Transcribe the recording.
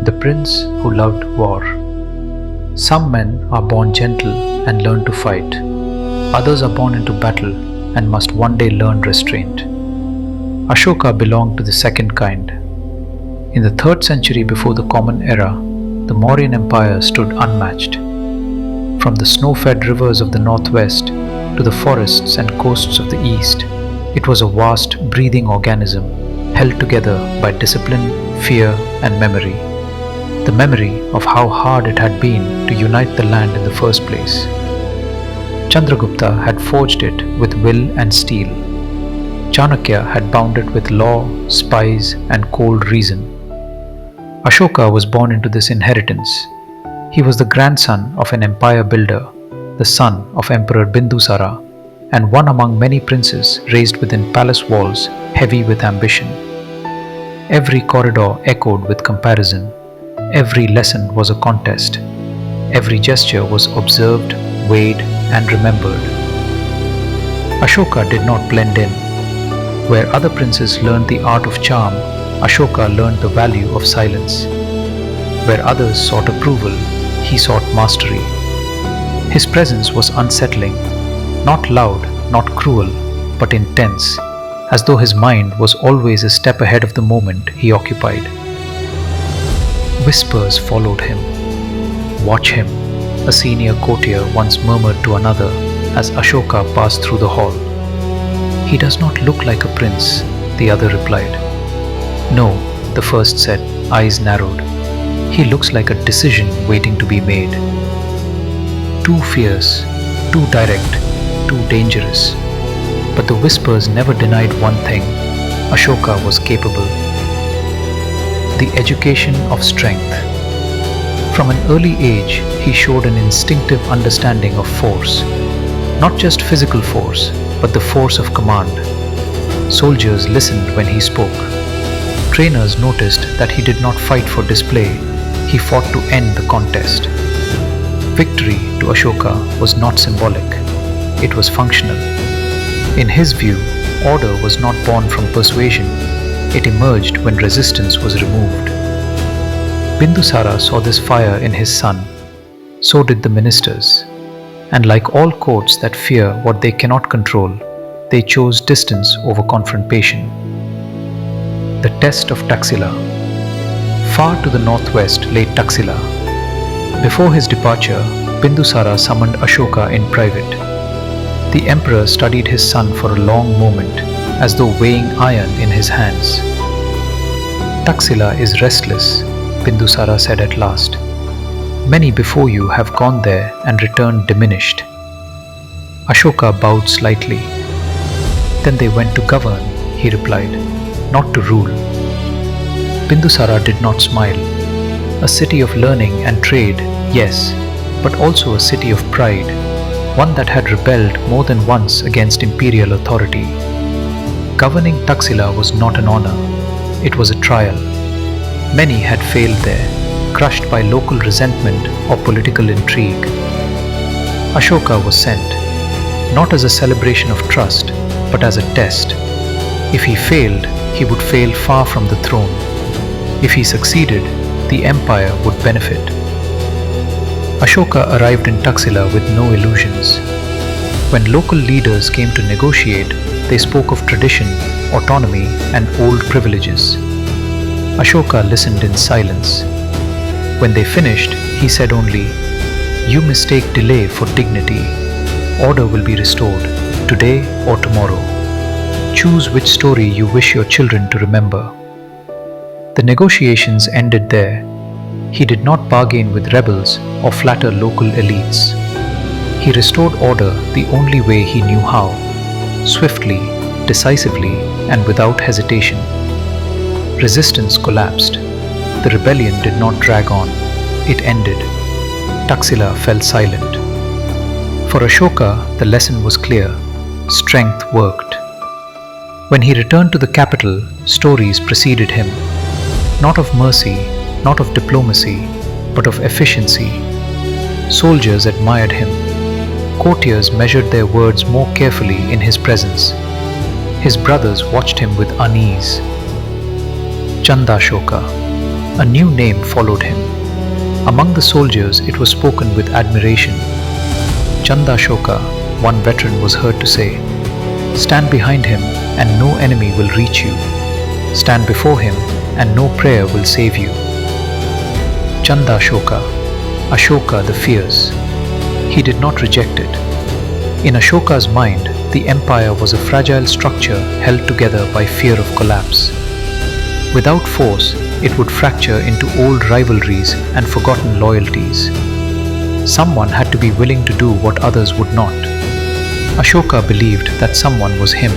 The prince who loved war. Some men are born gentle and learn to fight. Others are born into battle and must one day learn restraint. Ashoka belonged to the second kind. In the 3rd century before the Common Era, the Mauryan Empire stood unmatched. From the snow-fed rivers of the northwest to the forests and coasts of the east, it was a vast, breathing organism held together by discipline, fear, and memory. The memory of how hard it had been to unite the land in the first place. Chandragupta had forged it with will and steel. Chanakya had bound it with law, spies, and cold reason. Ashoka was born into this inheritance. He was the grandson of an empire builder, the son of Emperor Bindusara, and one among many princes raised within palace walls heavy with ambition. Every corridor echoed with comparison. Every lesson was a contest. Every gesture was observed, weighed, and remembered. Ashoka did not blend in. Where other princes learned the art of charm, Ashoka learned the value of silence. Where others sought approval, he sought mastery. His presence was unsettling, not loud, not cruel, but intense, as though his mind was always a step ahead of the moment he occupied. Whispers followed him. "Watch him," a senior courtier once murmured to another as Ashoka passed through the hall. "He does not look like a prince," the other replied. "No," the first said, eyes narrowed. "He looks like a decision waiting to be made." Too fierce, too direct, too dangerous. But the whispers never denied one thing: Ashoka was capable. The education of strength. From an early age, he showed an instinctive understanding of force. Not just physical force, but the force of command. Soldiers listened when he spoke. Trainers noticed that he did not fight for display, he fought to end the contest. Victory to Ashoka was not symbolic, it was functional. In his view, order was not born from persuasion, it emerged when resistance was removed. Bindusara saw this fire in his son, so did the ministers. And like all courts that fear what they cannot control, they chose distance over confrontation. The test of Taxila. Far to the northwest lay Taxila. Before his departure, Bindusara summoned Ashoka in private. The emperor studied his son for a long moment, as though weighing iron in his hands. "Taxila is restless," Bindusara said at last. "Many before you have gone there and returned diminished." Ashoka bowed slightly. "Then they went to govern," he replied, "not to rule." Bindusara did not smile. A city of learning and trade, yes, but also a city of pride, one that had rebelled more than once against imperial authority. Governing Taxila was not an honor, it was a trial. Many had failed there, crushed by local resentment or political intrigue. Ashoka was sent, not as a celebration of trust, but as a test. If he failed, he would fail far from the throne. If he succeeded, the empire would benefit. Ashoka arrived in Taxila with no illusions. When local leaders came to negotiate, they spoke of tradition, autonomy, and old privileges. Ashoka listened in silence. When they finished, he said only, "You mistake delay for dignity. Order will be restored, today or tomorrow. Choose which story you wish your children to remember." The negotiations ended there. He did not bargain with rebels or flatter local elites. He restored order the only way he knew how: swiftly, decisively, and without hesitation. Resistance collapsed. The rebellion did not drag on. It ended. Taxila fell silent. For Ashoka, the lesson was clear. Strength worked. When he returned to the capital, stories preceded him. Not of mercy, not of diplomacy, but of efficiency. Soldiers admired him. Courtiers measured their words more carefully in his presence. His brothers watched him with unease. Chandāshoka. A new name followed him. Among the soldiers, it was spoken with admiration. Chandāshoka, one veteran, was heard to say, "Stand behind him, and no enemy will reach you. Stand before him, and no prayer will save you." Chandāshoka, Ashoka the Fierce. He did not reject it. In Ashoka's mind, the empire was a fragile structure held together by fear of collapse. Without force, it would fracture into old rivalries and forgotten loyalties. Someone had to be willing to do what others would not. Ashoka believed that someone was him.